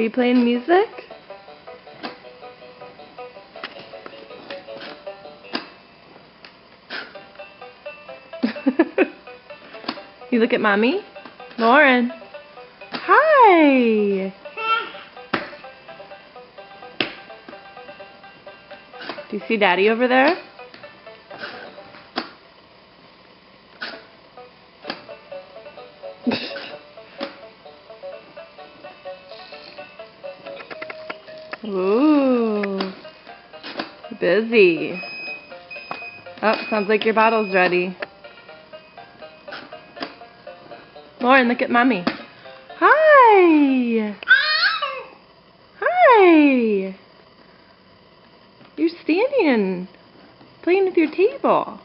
you playing music? You look at Mommy? Lauren. Hi! Do you see Daddy over there? Ooh, busy. Oh, sounds like your bottle's ready. Lauren, look at Mommy. Hi! Hi! You're standing, playing with your table.